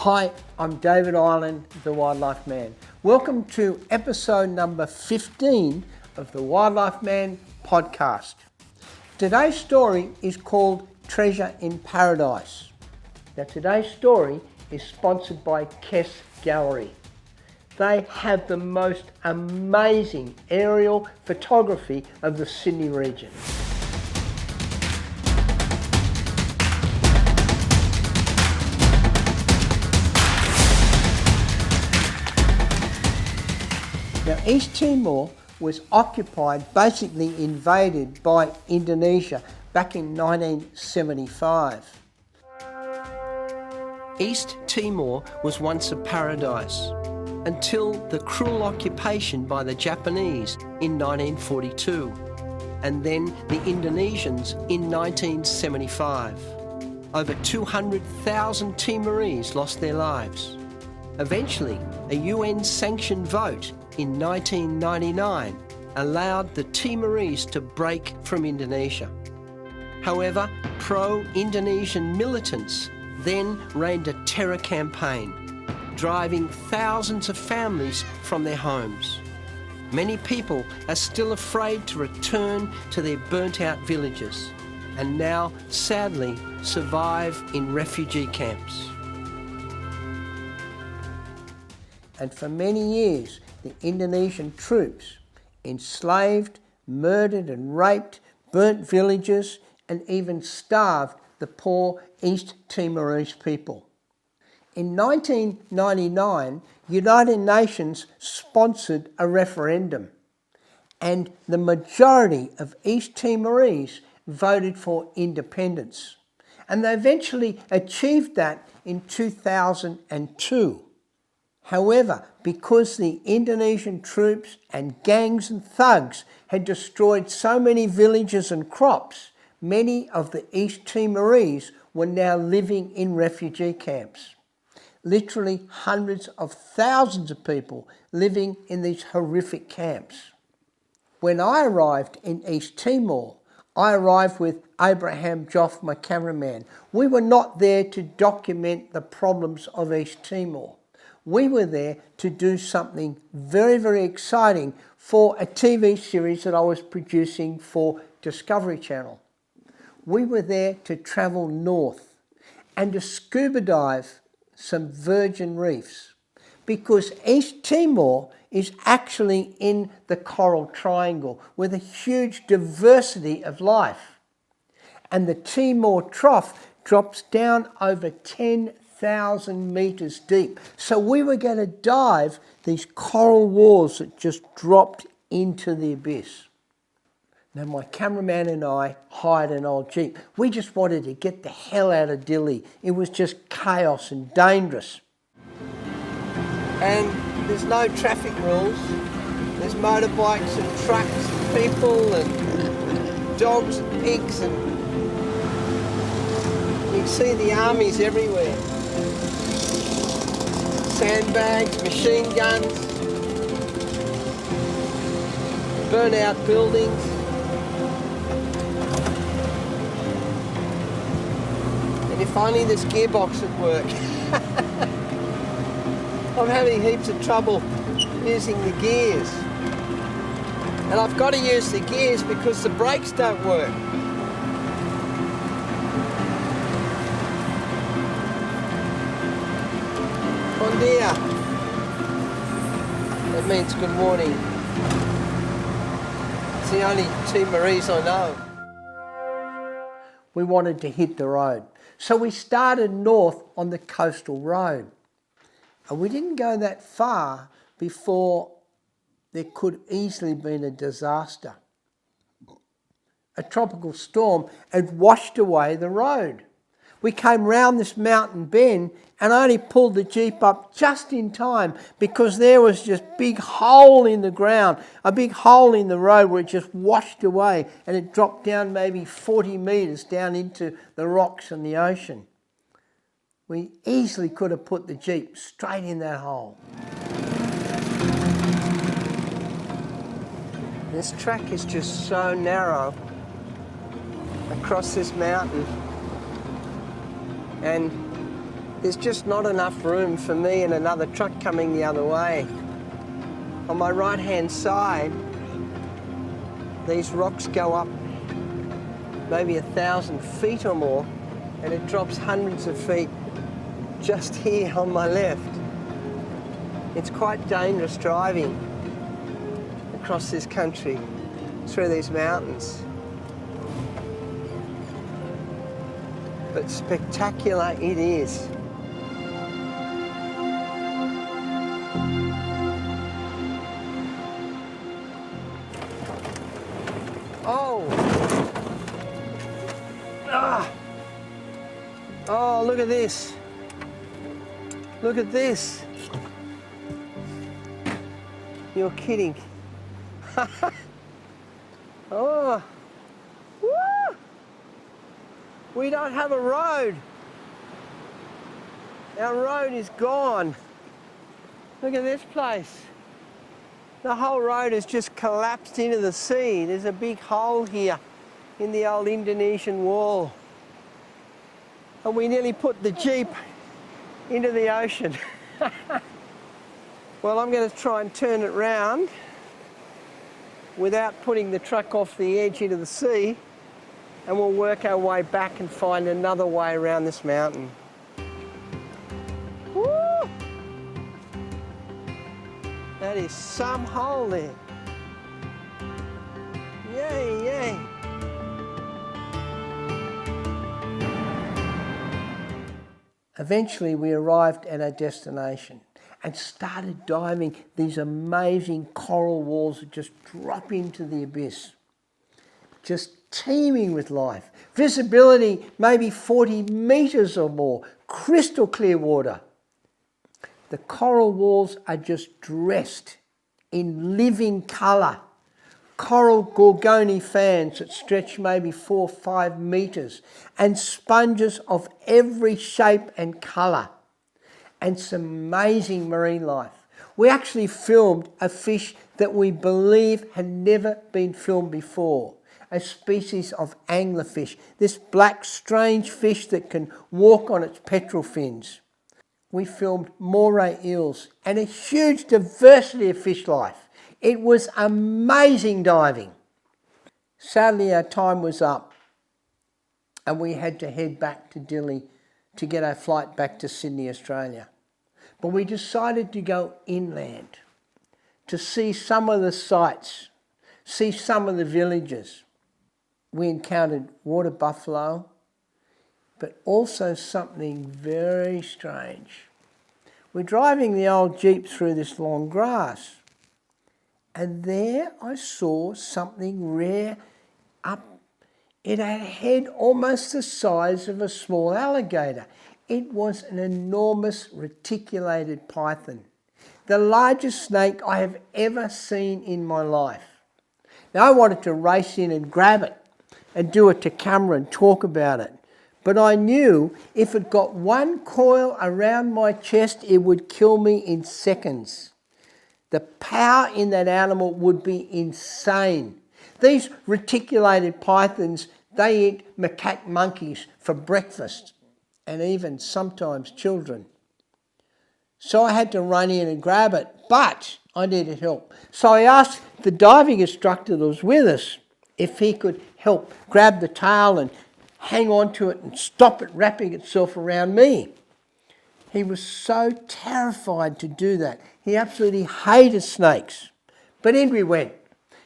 Hi, I'm David Ireland, the Wildlife Man. Welcome to episode number 15 of the Wildlife Man podcast. Today's story is called Treasure in Paradise. Now today's story is sponsored by Kess Gallery. They have the most amazing aerial photography of the Sydney region. Now, East Timor was occupied, basically invaded by Indonesia back in 1975. East Timor was once a paradise until the cruel occupation by the Japanese in 1942 and then the Indonesians in 1975. Over 200,000 Timorese lost their lives. Eventually, a UN-sanctioned vote in 1999 allowed the Timorese to break from Indonesia. However, pro-Indonesian militants then ran a terror campaign, driving thousands of families from their homes. Many people are still afraid to return to their burnt-out villages and now, sadly, survive in refugee camps. And for many years, the Indonesian troops enslaved, murdered and raped, burnt villages and even starved the poor East Timorese people. In 1999, United Nations sponsored a referendum and the majority of East Timorese voted for independence. And they eventually achieved that in 2002. However, because the Indonesian troops and gangs and thugs had destroyed so many villages and crops, many of the East Timorese were now living in refugee camps. Literally hundreds of thousands of people living in these horrific camps. When I arrived in East Timor, I arrived with Abraham Joff, my cameraman. We were not there to document the problems of East Timor. We were there to do something very, very exciting for a TV series that I was producing for Discovery Channel. We were there to travel north and to scuba dive some virgin reefs because East Timor is actually in the Coral Triangle with a huge diversity of life. And the Timor Trough drops down over 10,000 metres deep. So we were going to dive these coral walls that just dropped into the abyss. Now my cameraman and I hired an old Jeep. We just wanted to get the hell out of Dili. It was just chaos and dangerous. And there's no traffic rules. There's motorbikes and trucks and people and dogs and pigs and you can see the armies everywhere. Sandbags, machine guns, burnt out buildings. And if only this gearbox would work. I'm having heaps of trouble using the gears. And I've got to use the gears because the brakes don't work. Bon dia. That means good morning. It's the only Timorese I know. We wanted to hit the road. So we started north on the coastal road. And we didn't go that far before there could easily have been a disaster. A tropical storm had washed away the road. We came round this mountain bend and I only pulled the Jeep up just in time because there was just a big hole in the ground, a big hole in the road where it just washed away and it dropped down maybe 40 metres down into the rocks and the ocean. We easily could have put the Jeep straight in that hole. This track is just so narrow across this mountain and There's just not enough room for me and another truck coming the other way. On my right-hand side, these rocks go up maybe 1,000 feet or more, and it drops hundreds of feet just here on my left. It's quite dangerous driving across this country, through these mountains. But spectacular it is. Oh! Ah! Oh, look at this. Look at this. You're kidding. Oh! Woo! We don't have a road. Our road is gone. Look at this place. The whole road has just collapsed into the sea. There's a big hole here in the old Indonesian wall. And we nearly put the Jeep into the ocean. Well, I'm going to try and turn it round without putting the truck off the edge into the sea, and we'll work our way back and find another way around this mountain. Woo! That is some hole there. Yay, yay. Eventually we arrived at our destination and started diving these amazing coral walls that just drop into the abyss. Just teeming with life. Visibility maybe 40 metres or more, crystal clear water. The coral walls are just dressed in living colour. Coral gorgoni fans that stretch maybe 4 or 5 metres, and sponges of every shape and colour, and some amazing marine life. We actually filmed a fish that we believe had never been filmed before, a species of anglerfish, this black strange fish that can walk on its petrel fins. We filmed moray eels and a huge diversity of fish life. It was amazing diving. Sadly, our time was up and we had to head back to Dili to get our flight back to Sydney, Australia. But we decided to go inland to see some of the sights, see some of the villages. We encountered water buffalo, but also something very strange. We're driving the old Jeep through this long grass, and there I saw something rare up. It had a head almost the size of a small alligator. It was an enormous reticulated python, the largest snake I have ever seen in my life. Now I wanted to race in and grab it and do it to camera and talk about it. But I knew if it got one coil around my chest, it would kill me in seconds. The power in that animal would be insane. These reticulated pythons, they eat macaque monkeys for breakfast, and even sometimes children. So I had to run in and grab it, but I needed help. So I asked the diving instructor that was with us if he could help grab the tail and hang on to it and stop it wrapping itself around me. He was so terrified to do that. He absolutely hated snakes. But in we went.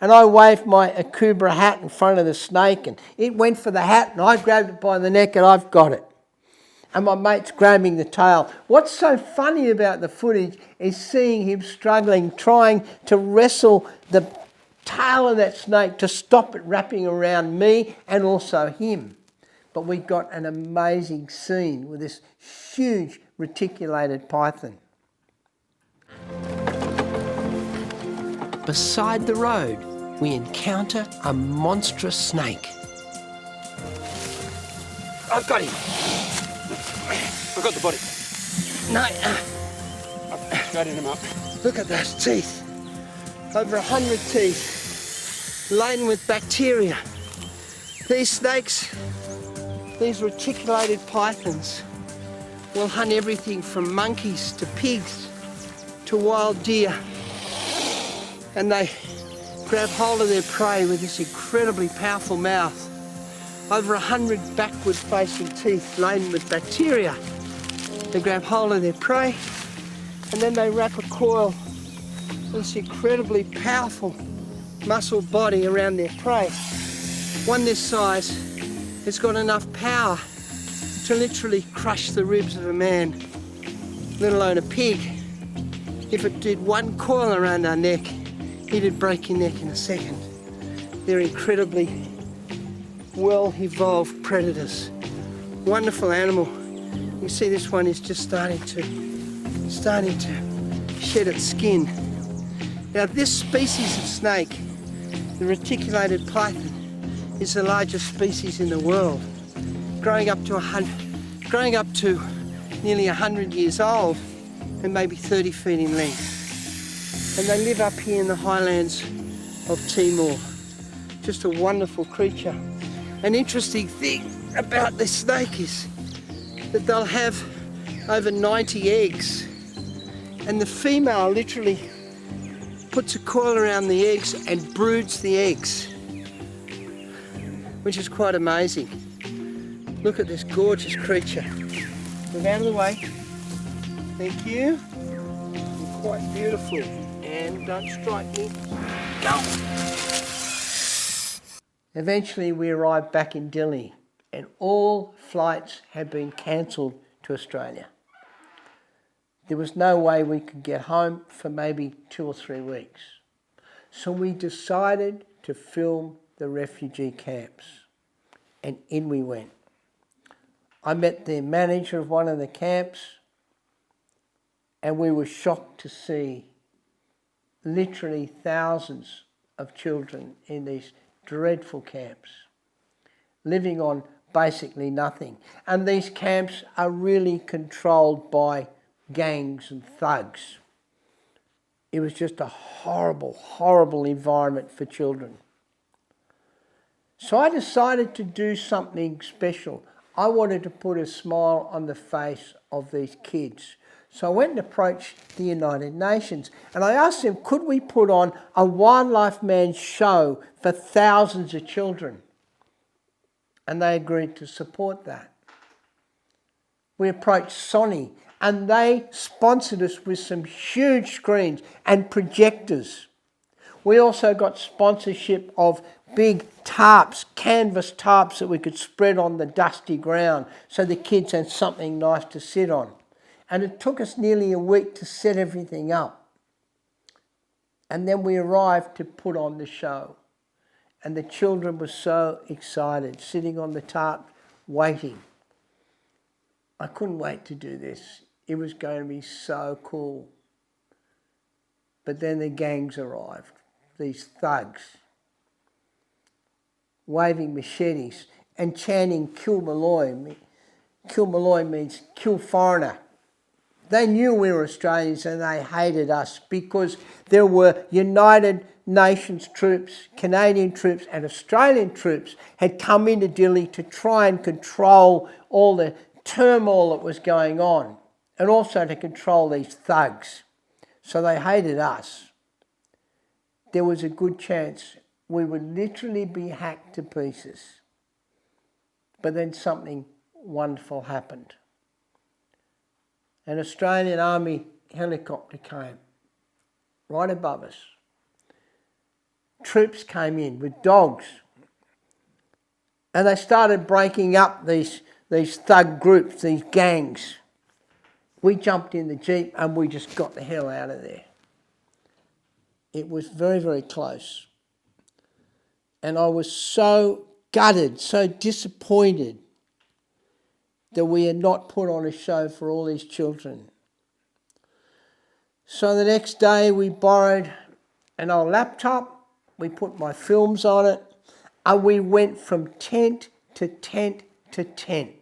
And I waved my Akubra hat in front of the snake, and it went for the hat, and I grabbed it by the neck, and I've got it. And my mate's grabbing the tail. What's so funny about the footage is seeing him struggling, trying to wrestle the tail of that snake to stop it wrapping around me and also him. But we got an amazing scene with this huge reticulated python. Beside the road, we encounter a monstrous snake. I've got him. I've got the body. No. I've straightened him up. Look at those teeth. Over 100 teeth, laden with bacteria. These snakes, these reticulated pythons, will hunt everything from monkeys to pigs to wild deer. And they grab hold of their prey with this incredibly powerful mouth. Over 100 backward facing teeth laden with bacteria. They grab hold of their prey and then they wrap a coil of this incredibly powerful muscle body around their prey. One this size has got enough power to literally crush the ribs of a man, let alone a pig. If it did one coil around our neck, it'd break your neck in a second. They're incredibly well-evolved predators. Wonderful animal. You see this one is just starting to shed its skin. Now this species of snake, the reticulated python, is the largest species in the world, growing up to nearly 100 years old and maybe 30 feet in length. And they live up here in the highlands of Timor. Just a wonderful creature. An interesting thing about this snake is that they'll have over 90 eggs, and the female literally puts a coil around the eggs and broods the eggs, which is quite amazing. Look at this gorgeous creature. Move out of the way. Thank you. You're quite beautiful. And don't strike me. Go! Eventually we arrived back in Dili and all flights had been cancelled to Australia. There was no way we could get home for maybe 2 or 3 weeks. So we decided to film the refugee camps, and in we went. I met the manager of one of the camps and we were shocked to see literally thousands of children in these dreadful camps, living on basically nothing. And these camps are really controlled by gangs and thugs. It was just a horrible, horrible environment for children. So I decided to do something special. I wanted to put a smile on the face of these kids. So I went and approached the United Nations and I asked them, could we put on a Wildlife Man show for thousands of children? And they agreed to support that. We approached Sony and they sponsored us with some huge screens and projectors. We also got sponsorship of big tarps, canvas tarps that we could spread on the dusty ground so the kids had something nice to sit on. And it took us nearly a week to set everything up. And then we arrived to put on the show. And the children were so excited, sitting on the tarp, waiting. I couldn't wait to do this. It was going to be so cool. But then the gangs arrived, these thugs, waving machetes and chanting "Kill Malloy." Kill Malloy means kill foreigner. They knew we were Australians and they hated us because there were United Nations troops, Canadian troops and Australian troops had come into Dili to try and control all the turmoil that was going on and also to control these thugs. So they hated us. There was a good chance we would literally be hacked to pieces. But then something wonderful happened. An Australian Army helicopter came right above us. Troops came in with dogs and they started breaking up these thug groups, these gangs. We jumped in the Jeep and we just got the hell out of there. It was very, very close. And I was so gutted, so disappointed that we had not put on a show for all these children. So the next day we borrowed an old laptop, we put my films on it, and we went from tent to tent to tent,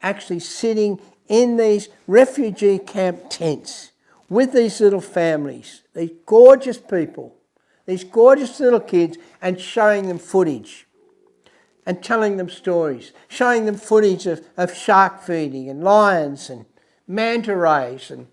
actually sitting in these refugee camp tents with these little families, these gorgeous people, these gorgeous little kids, and showing them footage and telling them stories, showing them footage of shark feeding and lions and manta rays and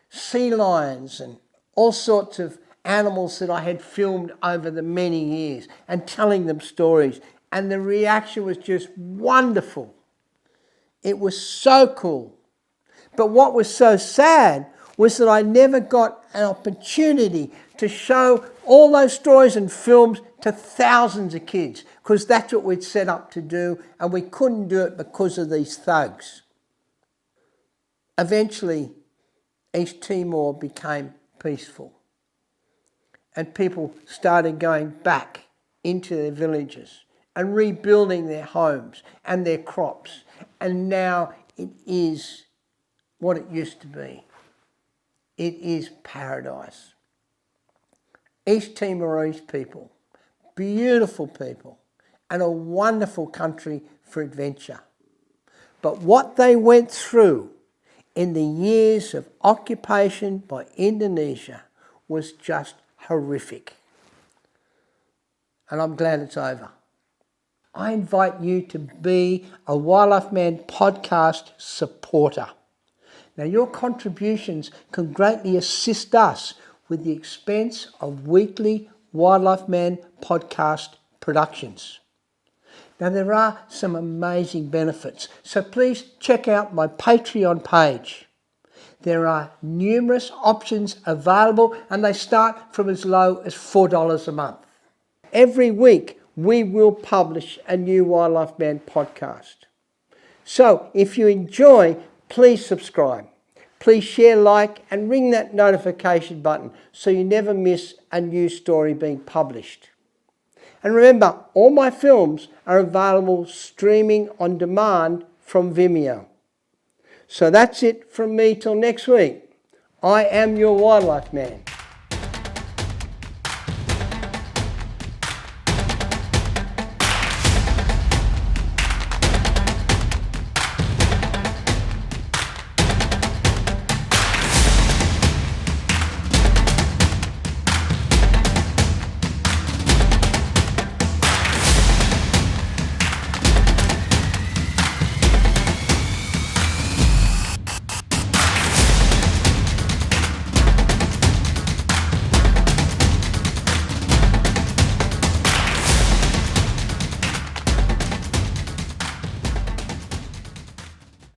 sea lions and all sorts of animals that I had filmed over the many years and telling them stories. And the reaction was just wonderful. It was so cool. But what was so sad was that I never got an opportunity to show all those stories and films to thousands of kids, because that's what we'd set up to do, and we couldn't do it because of these thugs. Eventually, East Timor became peaceful, and people started going back into their villages and rebuilding their homes and their crops, and now it is what it used to be. It is paradise. East Timorese people, beautiful people, and a wonderful country for adventure. But what they went through in the years of occupation by Indonesia was just horrific. And I'm glad it's over. I invite you to be a Wildlife Man podcast supporter. Now, your contributions can greatly assist us with the expense of weekly Wildlife Man podcast productions. Now, there are some amazing benefits, so please check out my Patreon page. There are numerous options available, and they start from as low as $4 a month. Every week, we will publish a new Wildlife Man podcast. So, if you enjoy, please subscribe. Please share, like, and ring that notification button so you never miss a new story being published. And remember, all my films are available streaming on demand from Vimeo. So that's it from me till next week. I am your Wildlife Man.